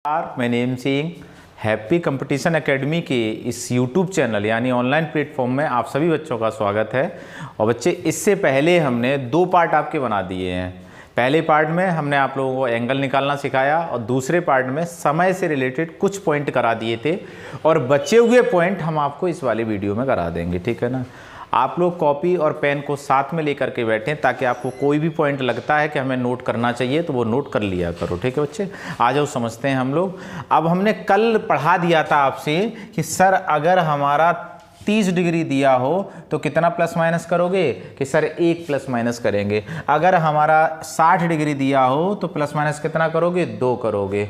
मैं name Singh happy competition academy के इस यूट्यूब चैनल यानी ऑनलाइन प्लेटफॉर्म में आप सभी बच्चों का स्वागत है। और बच्चे, इससे पहले हमने 2 पार्ट आपके बना दिए हैं। पहले पार्ट में हमने आप लोगों को एंगल निकालना सिखाया और दूसरे पार्ट में समय से रिलेटेड कुछ पॉइंट करा दिए थे और बचे हुए पॉइंट हम आपको इस वाले वीडियो में करा देंगे, ठीक है ना। आप लोग कॉपी और पेन को साथ में लेकर के बैठें ताकि आपको कोई भी पॉइंट लगता है कि हमें नोट करना चाहिए तो वो नोट कर लिया करो, ठीक है बच्चे। आ जाओ, समझते हैं हम लोग। अब हमने कल पढ़ा दिया था आपसे कि सर अगर हमारा 30 डिग्री दिया हो तो कितना प्लस माइनस करोगे, कि सर 1 प्लस माइनस करेंगे। अगर हमारा 60 डिग्री दिया हो तो प्लस माइनस कितना करोगे, 2 करोगे।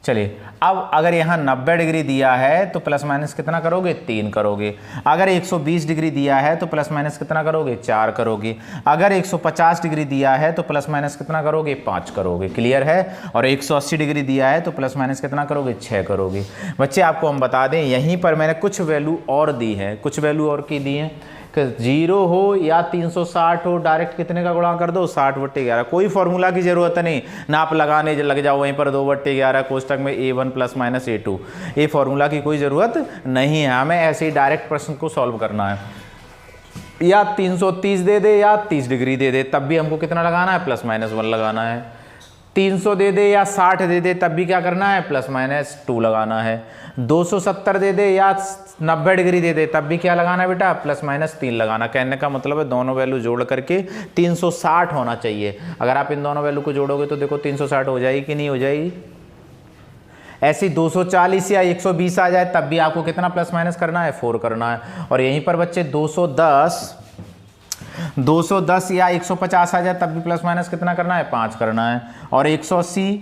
चलिए, अब अगर यहाँ 90 डिग्री दिया है तो प्लस माइनस कितना करोगे, 3 करोगे। अगर 120 डिग्री दिया है तो प्लस माइनस कितना करोगे, 4 करोगे। अगर 150 डिग्री दिया है तो प्लस माइनस कितना करोगे, 5 करोगे। क्लियर है। और 180 डिग्री दिया है तो प्लस माइनस कितना करोगे, 6 करोगे। बच्चे, आपको हम बता दें, यहीं पर मैंने कुछ वैल्यू और दी है, कुछ वैल्यू और की दी है कि 0 हो या 360 हो, डायरेक्ट कितने का गुणा कर दो, 60/11। कोई फॉर्मूला की जरूरत नहीं, नाप लगाने लग जाओ वहीं पर 2/11 कोष्टक में a1 + -a2। ये फॉर्मूला की कोई ज़रूरत नहीं है, हमें ऐसे ही डायरेक्ट प्रश्न को सॉल्व करना है। या 330 दे दे या 30 डिग्री दे दे, तब भी हमको कितना लगाना है, +-1 लगाना है। 300 दे दे या 60 दे दे, तब भी क्या करना है, +-2 लगाना है। 270 दे दे या 90 डिग्री दे दे, तब भी क्या लगाना है बेटा, +-3 लगाना। कहने का मतलब है दोनों वैल्यू जोड़ करके 360 होना चाहिए। अगर आप इन दोनों वैल्यू को जोड़ोगे तो देखो 360 हो जाएगी कि नहीं हो जाएगी। ऐसी 240 या 120 आ जाए तब भी आपको कितना प्लस माइनस करना है, 4 करना है। और यहीं पर बच्चे 210 या 150 आ जाए तब भी प्लस माइनस कितना करना है, 5 करना है। और 180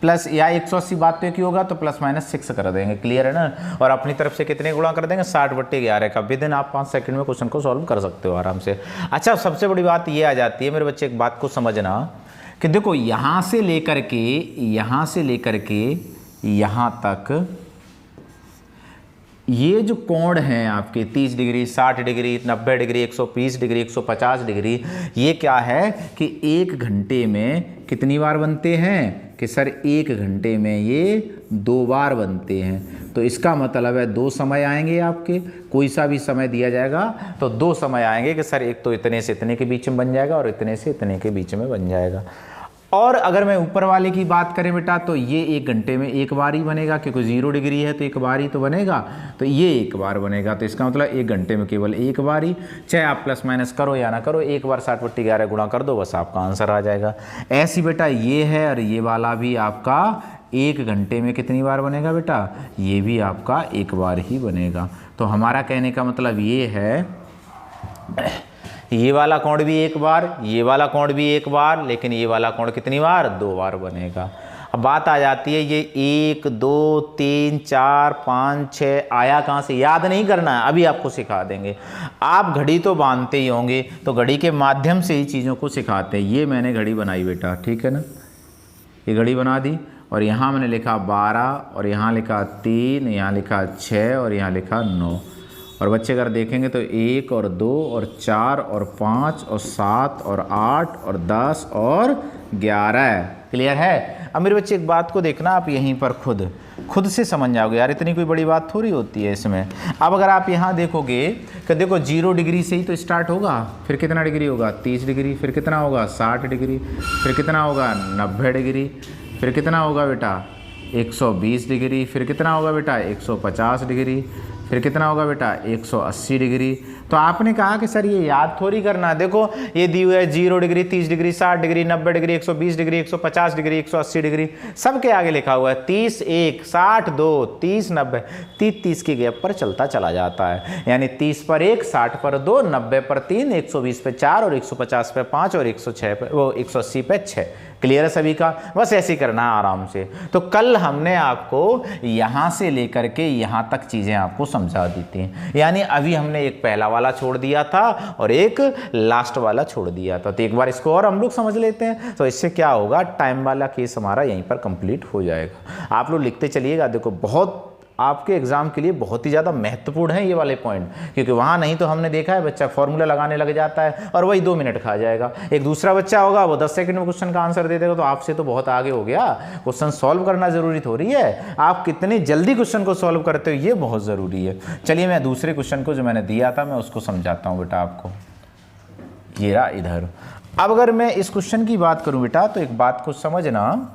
प्लस या 180 बात तो एक ही होगा तो +-6 कर देंगे। क्लियर है ना। और अपनी तरफ से कितने गुणा कर देंगे, 60/11 का। विदिन आप 5 सेकंड में क्वेश्चन को सॉल्व कर सकते हो आराम से। अच्छा, सबसे बड़ी बात ये आ जाती है मेरे बच्चे, एक बात को समझना कि देखो यहाँ से लेकर के यहाँ तक ये जो कोण हैं आपके 30 degree, 60 degree, 90 degree, 120 degree, 150 degree, ये क्या है कि 1 घंटे में कितनी बार बनते हैं, कि सर 1 घंटे में ये 2 बार बनते हैं। तो इसका मतलब है 2 समय आएंगे आपके, कोई सा भी समय दिया जाएगा तो 2 समय आएंगे कि सर एक तो इतने से इतने के बीच में बन जाएगा और इतने से इतने के बीच में बन जाएगा। और अगर मैं ऊपर वाले की बात करें बेटा तो ये 1 घंटे में 1 बार ही बनेगा, क्योंकि 0 डिग्री है तो 1 बार ही तो बनेगा, तो ये 1 बार बनेगा। तो इसका मतलब 1 घंटे में केवल 1 बार ही, चाहे आप प्लस माइनस करो या ना करो, 1 बार 60/11 गुणा कर दो, बस आपका आंसर आ जाएगा। ऐसी बेटा ये है, और ये वाला भी आपका 1 घंटे में कितनी बार बनेगा बेटा, ये भी आपका 1 बार ही बनेगा। तो हमारा कहने का मतलब ये है, ये वाला कोण भी 1 बार, ये वाला कोण भी 1 बार, लेकिन ये वाला कोण कितनी बार, 2 बार बनेगा। अब बात आ जाती है ये 1 2 3 4 5 6 आया कहाँ से, याद नहीं करना है, अभी आपको सिखा देंगे। आप घड़ी तो बांधते ही होंगे, तो घड़ी के माध्यम से ही चीज़ों को सिखाते हैं। ये मैंने घड़ी बनाई बेटा, ठीक है ना, ये घड़ी बना दी और यहाँ मैंने लिखा 12 और यहाँ लिखा 3, यहाँ लिखा 6 और यहाँ लिखा 9। और बच्चे अगर देखेंगे तो 1 और 2 और 4 और 5 और 7 और 8 और 10 और 11। क्लियर है। अब मेरे बच्चे एक बात को देखना, आप यहीं पर खुद से समझ जाओगे यार, इतनी कोई बड़ी बात थोड़ी होती है इसमें। अब अगर आप यहाँ देखोगे कि देखो 0 डिग्री से ही तो स्टार्ट होगा, फिर कितना डिग्री होगा, 30 डिग्री, फिर कितना होगा, 60 डिग्री, फिर कितना होगा, 90 डिग्री, फिर कितना होगा बेटा, 120 डिग्री, फिर कितना होगा बेटा, 150 डिग्री, फिर कितना होगा बेटा, 180 डिग्री। तो आपने कहा कि सर ये याद थोड़ी करना है। देखो ये दी हुई है 0 degree, 30 degree, 60 degree, 90 degree, 120 degree, 150 degree, 180 degree, सबके आगे लिखा हुआ है 30 1, 60 2, 30 90, 30 के गैप पर चलता चला जाता है। यानी 30 पर 1, 60 पर 2, 90 पर 3, 120 पे 4 और 150 पे 5 और 180 पे 6। क्लियर है सभी का। बस ऐसे ही करना है आराम से। तो कल हमने आपको यहाँ से लेकर के यहाँ तक चीज़ें आपको समझा दी थी। यानी अभी हमने एक पहला वाला छोड़ दिया था और एक लास्ट वाला छोड़ दिया था। तो एक बार इसको और हम लोग समझ लेते हैं, तो इससे क्या होगा, टाइम वाला केस हमारा यहीं पर कंप्लीट हो जाएगा। आप लोग लिखते चलिएगा। देखो बहुत आपके एग्जाम के लिए बहुत ही ज़्यादा महत्वपूर्ण है ये वाले पॉइंट, क्योंकि वहाँ नहीं तो हमने देखा है बच्चा फॉर्मूला लगाने लग जाता है और वही 2 मिनट खा जाएगा। एक दूसरा बच्चा होगा वो 10 सेकंड में क्वेश्चन का आंसर दे देगा, तो आपसे तो बहुत आगे हो गया। क्वेश्चन सॉल्व करना जरूरी थोड़ी है, आप कितनी जल्दी क्वेश्चन को सॉल्व करते हो ये बहुत ज़रूरी है। चलिए मैं दूसरे क्वेश्चन को जो मैंने दिया था मैं उसको समझाता हूँ बेटा आपको। ये रहा इधर। अब अगर मैं इस क्वेश्चन की बात करूँ बेटा तो एक बात को समझना,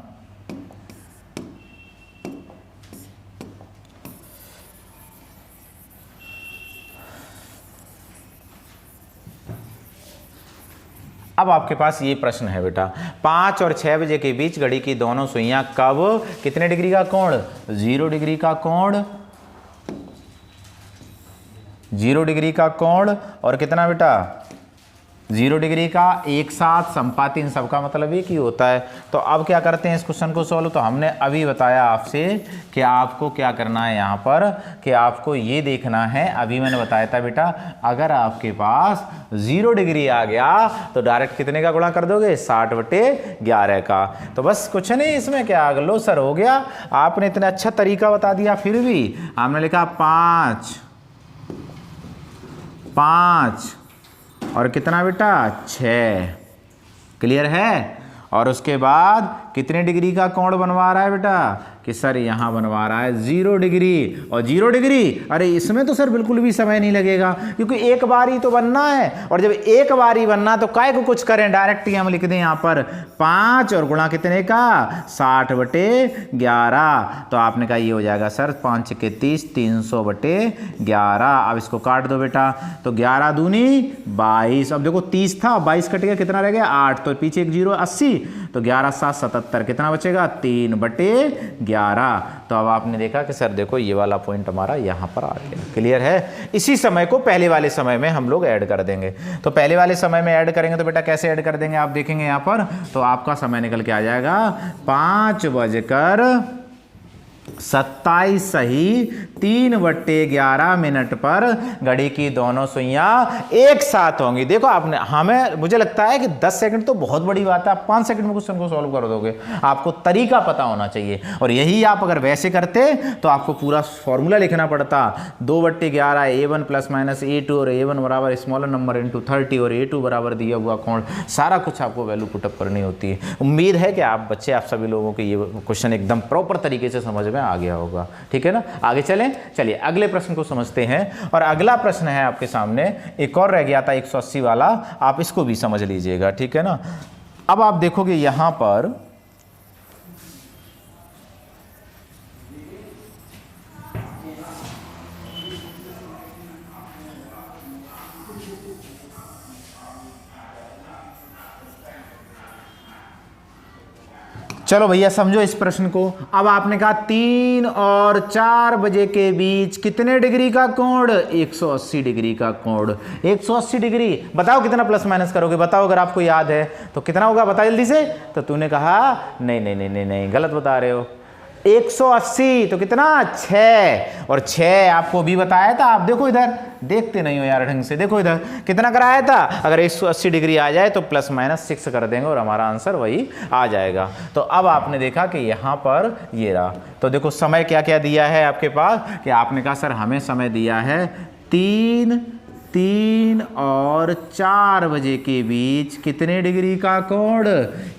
अब आपके पास ये प्रश्न है बेटा, 5 और 6 बजे के बीच घड़ी की दोनों सुइयां कब कितने डिग्री का कोण, 0 डिग्री का कोण, 0 डिग्री का कोण और कितना बेटा 0 डिग्री का एक साथ संपाती, इन सबका मतलब एक ही होता है। तो अब क्या करते हैं इस क्वेश्चन को सॉल्व। तो हमने अभी बताया आपसे कि आपको क्या करना है यहाँ पर, कि आपको ये देखना है, अभी मैंने बताया था बेटा अगर आपके पास 0 डिग्री आ गया तो डायरेक्ट कितने का गुणा कर दोगे, 60/11 का। तो बस कुछ नहीं इसमें, क्या लो सर हो गया, आपने इतना अच्छा तरीका बता दिया, फिर भी हमने लिखा 5 और कितना बेटा 6, क्लियर है। और उसके बाद कितने डिग्री का कोण बनवा रहा है बेटा, कि सर यहाँ बनवा रहा है 0 डिग्री। और 0 डिग्री, अरे इसमें तो सर बिल्कुल भी समय नहीं लगेगा, क्योंकि एक बार ही तो बनना है। और जब एक बार ही बनना तो काय को कुछ करें, डायरेक्ट ही हम लिख दें यहाँ पर 5 और गुणा कितने का 60/11। तो आपने कहा ये हो जाएगा सर 5 के 30, 300/11। अब इसको काट दो बेटा, तो 11 दूनी 22। अब देखो 30 था, 22 कट गया, कितना रह गया 8, तो पीछे एक 0 80, तो 11 7 77, कितना बचेगा 3/11। तो अब आपने देखा कि सर देखो ये वाला पॉइंट हमारा यहाँ पर आ गया, क्लियर है। इसी समय को पहले वाले समय में हम लोग ऐड कर देंगे। तो पहले वाले समय में ऐड करेंगे तो बेटा कैसे ऐड कर देंगे आप देखेंगे यहाँ पर, तो आपका समय निकल के आ जाएगा 5:27 सही 3/11 पर घड़ी की दोनों सुइयां एक साथ होंगी। देखो आपने, हमें मुझे लगता है कि 10 सेकंड तो बहुत बड़ी बात है, आप 5 सेकंड में क्वेश्चन को सॉल्व कर दोगे। आपको तरीका पता होना चाहिए, और यही आप अगर वैसे करते तो आपको पूरा फॉर्मूला लिखना पड़ता, 2/11 A1 + -A2 और A1 बराबर स्मॉलर नंबर इंटू 30 और A2 बराबर दिया हुआ कोण, सारा कुछ आपको वैल्यू पुटअप करनी होती है। उम्मीद है कि आप बच्चे, आप सभी लोगों को ये क्वेश्चन एकदम प्रॉपर तरीके से समझ में आ गया होगा, ठीक है ना। आगे चलें, चलिए अगले प्रश्न को समझते हैं। और अगला प्रश्न है आपके सामने, एक और रह गया था 180 वाला, आप इसको भी समझ लीजिएगा, ठीक है ना। अब आप देखोगे यहां पर चलो भैया समझो इस प्रश्न को। अब आपने कहा 3 और 4 बजे के बीच कितने डिग्री का कोण, 180 डिग्री का कोण। 180 डिग्री, बताओ कितना प्लस माइनस करोगे, बताओ अगर आपको याद है तो कितना होगा, बता जल्दी से। तो तूने कहा नहीं नहीं नहीं नहीं नहीं, गलत बता रहे हो। 180 तो कितना 6, और 6 आपको भी बताया था। आप देखो इधर, देखते नहीं हो यार ढंग से, देखो इधर कितना कराया था। अगर 180 डिग्री आ जाए तो +-6 कर देंगे और हमारा आंसर वही आ जाएगा। तो अब आपने देखा कि यहाँ पर ये रहा। तो देखो समय क्या क्या दिया है आपके पास, कि आपने कहा सर हमें समय दिया है 3 और 4 बजे के बीच कितने डिग्री का कोण,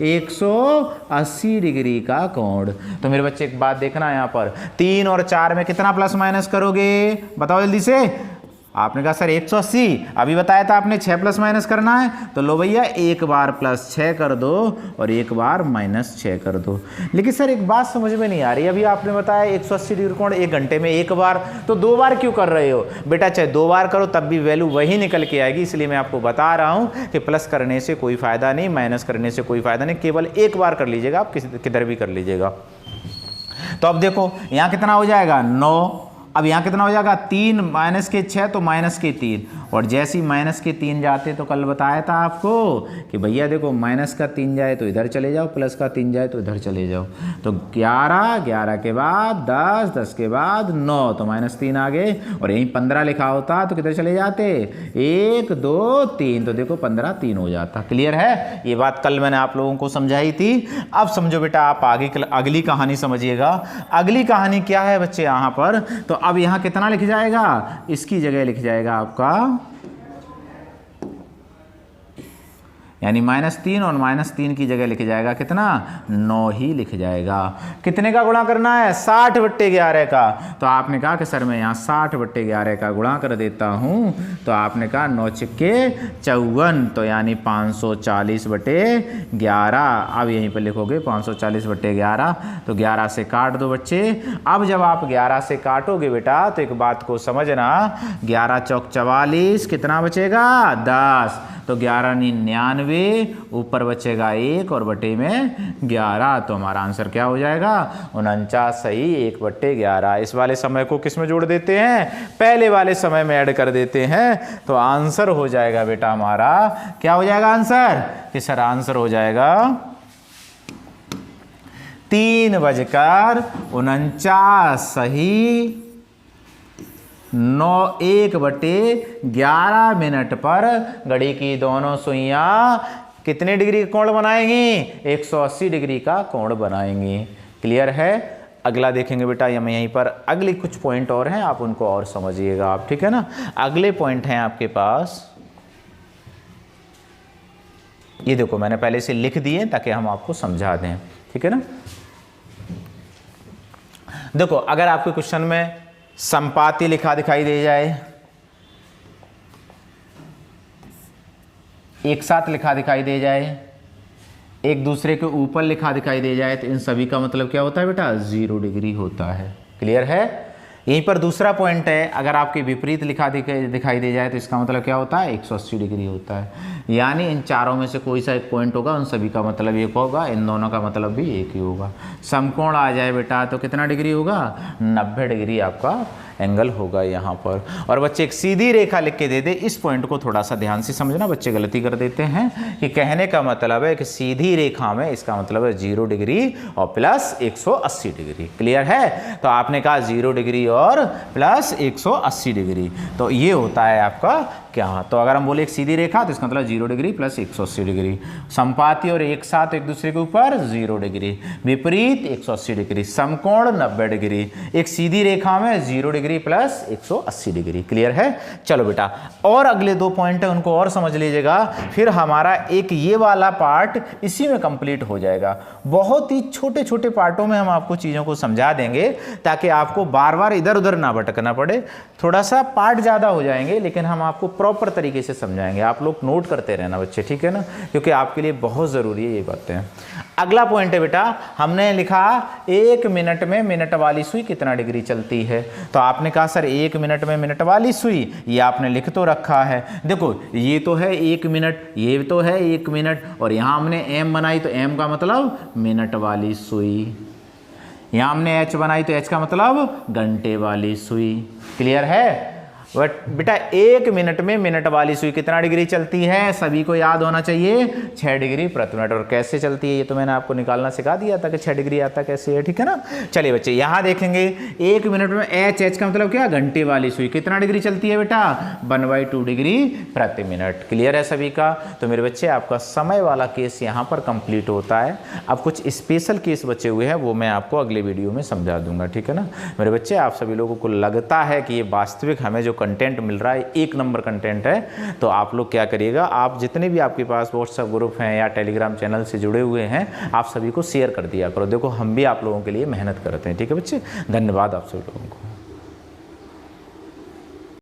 180 डिग्री का कोण। तो मेरे बच्चे एक बात देखना है यहाँ पर, 3 और 4 में कितना प्लस माइनस करोगे, बताओ जल्दी से। आपने कहा सर 180, अभी बताया था आपने 6 प्लस माइनस करना है। तो लो भैया, एक बार +6 कर दो और एक बार -6 कर दो। लेकिन सर एक बात समझ में नहीं आ रही, अभी आपने बताया 180 डिग्री कोण 1 घंटे में एक बार, तो 2 बार क्यों कर रहे हो बेटा। चाहे 2 बार करो तब भी वैल्यू वही निकल के आएगी। इसलिए मैं आपको बता रहा हूँ कि प्लस करने से कोई फ़ायदा नहीं, माइनस करने से कोई फ़ायदा नहीं, केवल एक बार कर लीजिएगा, आप किधर भी कर लीजिएगा। तो अब देखो यहाँ कितना हो जाएगा 9 अब यहाँ कितना हो जाएगा 3 माइनस के 6 तो माइनस के 3, और जैसे ही माइनस के 3 जाते तो कल बताया था आपको कि भैया देखो माइनस का 3 जाए तो इधर चले जाओ, प्लस का 3 जाए तो इधर चले जाओ। तो 11, 11 के बाद 10, 10 के बाद 9 तो -3 आ गए, और यहीं 15 लिखा होता तो किधर चले जाते 1 2 3, तो देखो 15 3 हो जाता। क्लियर है? ये बात कल मैंने आप लोगों को समझाई थी। अब समझो बेटा आप आगे अगली कहानी समझिएगा। अगली कहानी क्या है बच्चे यहाँ पर, तो अब यहाँ कितना लिख जाएगा, इसकी जगह लिख जाएगा आपका यानी -3 और -3 की जगह लिख जाएगा कितना 9 ही लिख जाएगा। कितने का गुणा करना है 60/11 का। तो आपने कहा कि सर मैं यहाँ 60/11 का गुणा कर देता हूँ, तो आपने कहा 9 छिक्के 54, तो यानी 540/11। अब यहीं पर लिखोगे 540/11, तो 11 से काट दो बच्चे। अब जब आप 11 से काटोगे बेटा तो एक बात को समझना, 11 चौक 44, कितना बचेगा 10, तो 11 × 99, ऊपर बचेगा 1 और बटे में 11, तो हमारा आंसर क्या हो जाएगा 49 सही 1/11। इस वाले समय को किस में जोड़ देते हैं, पहले वाले समय में ऐड कर देते हैं, तो आंसर हो जाएगा बेटा हमारा क्या हो जाएगा आंसर, कि सर आंसर हो जाएगा 3:49 सही 1/11 पर घड़ी की दोनों सुइयां कितने डिग्री का कोण बनाएंगी, 180 डिग्री का कोण बनाएंगी। क्लियर है? अगला देखेंगे बेटा, या मैं यहीं पर अगले कुछ पॉइंट और हैं, आप उनको और समझिएगा आप, ठीक है ना। अगले पॉइंट हैं आपके पास, ये देखो मैंने पहले से लिख दिए ताकि हम आपको समझा दें, ठीक है ना। देखो अगर आपके क्वेश्चन में संपाती लिखा दिखाई दे जाए, एक साथ लिखा दिखाई दे जाए, एक दूसरे के ऊपर लिखा दिखाई दे जाए, तो इन सभी का मतलब क्या होता है बेटा 0 डिग्री होता है। क्लियर है? यहीं पर दूसरा पॉइंट है, अगर आपके विपरीत लिखा दिखाई दे जाए तो इसका मतलब क्या होता है 180 डिग्री होता है। यानी इन चारों में से कोई सा एक पॉइंट होगा, उन सभी का मतलब एक होगा, इन दोनों का मतलब भी एक ही होगा। समकोण आ जाए बेटा तो कितना डिग्री होगा 90 डिग्री आपका एंगल होगा यहाँ पर। और बच्चे एक सीधी रेखा लिख के दे दे, इस पॉइंट को थोड़ा सा ध्यान से समझना, बच्चे गलती कर देते हैं कि कहने का मतलब है कि सीधी रेखा में इसका मतलब है 0 डिग्री और प्लस 180 डिग्री। क्लियर है? तो आपने कहा 0 डिग्री और प्लस 180 डिग्री, तो ये होता है आपका क्या। तो अगर हम बोले एक सीधी रेखा तो इसका मतलब 0 डिग्री प्लस 180 डिग्री, संपाती और एक साथ एक दूसरे के ऊपर 0 डिग्री, विपरीत 180 डिग्री, समकोण 90 डिग्री, एक सीधी रेखा में 0 डिग्री प्लस 180 डिग्री। क्लियर है? चलो बेटा और अगले 2 पॉइंट है उनको और समझ लीजिएगा, फिर हमारा एक ये वाला पार्ट इसी में कंप्लीट हो जाएगा। बहुत ही छोटे छोटे पार्टों में हम आपको चीज़ों को समझा देंगे ताकि आपको बार बार इधर उधर ना भटकना पड़े। थोड़ा सा पार्ट ज़्यादा हो जाएंगे लेकिन हम आपको प्रॉपर तरीके से समझाएंगे। आप लोग नोट करते रहना बच्चे, ठीक है ना, क्योंकि आपके लिए बहुत ज़रूरी है ये बातें। अगला पॉइंट है बेटा, हमने लिखा 1 मिनट में मिनट वाली सुई कितना डिग्री चलती है। तो आपने कहा सर 1 मिनट में मिनट वाली सुई, ये आपने लिख तो रखा है। देखो ये तो है 1 मिनट, ये तो है 1 मिनट, और यहाँ हमने एम बनाई तो एम का मतलब मिनट वाली सुई, यहाँ हमने एच बनाई तो एच का मतलब घंटे वाली सुई। क्लियर है? बट बेटा 1 मिनट में मिनट वाली सुई कितना डिग्री चलती है, सभी को याद होना चाहिए 6 डिग्री प्रति मिनट। और कैसे चलती है ये तो मैंने आपको निकालना सिखा दिया था कि 6 डिग्री आता कैसे है, ठीक है ना। चलिए बच्चे यहाँ देखेंगे 1 मिनट में एच, एच का मतलब क्या, घंटे वाली सुई कितना डिग्री चलती है बेटा 1/2 डिग्री प्रति मिनट। क्लियर है सभी का? तो मेरे बच्चे आपका समय वाला केस यहाँ पर कंप्लीट होता है। अब कुछ स्पेशल केस बचे हुए हैं वो मैं आपको अगले वीडियो में समझा दूंगा, ठीक है ना मेरे बच्चे। आप सभी लोगों को लगता है कि ये वास्तविक हमें जो कंटेंट मिल रहा है 1 नंबर कंटेंट है, तो आप लोग क्या करिएगा, आप जितने भी आपके पास व्हाट्सएप ग्रुप हैं या टेलीग्राम चैनल से जुड़े हुए हैं आप सभी को शेयर कर दिया करो। देखो हम भी आप लोगों के लिए मेहनत करते हैं, ठीक है बच्चे। धन्यवाद आप सभी लोगों को।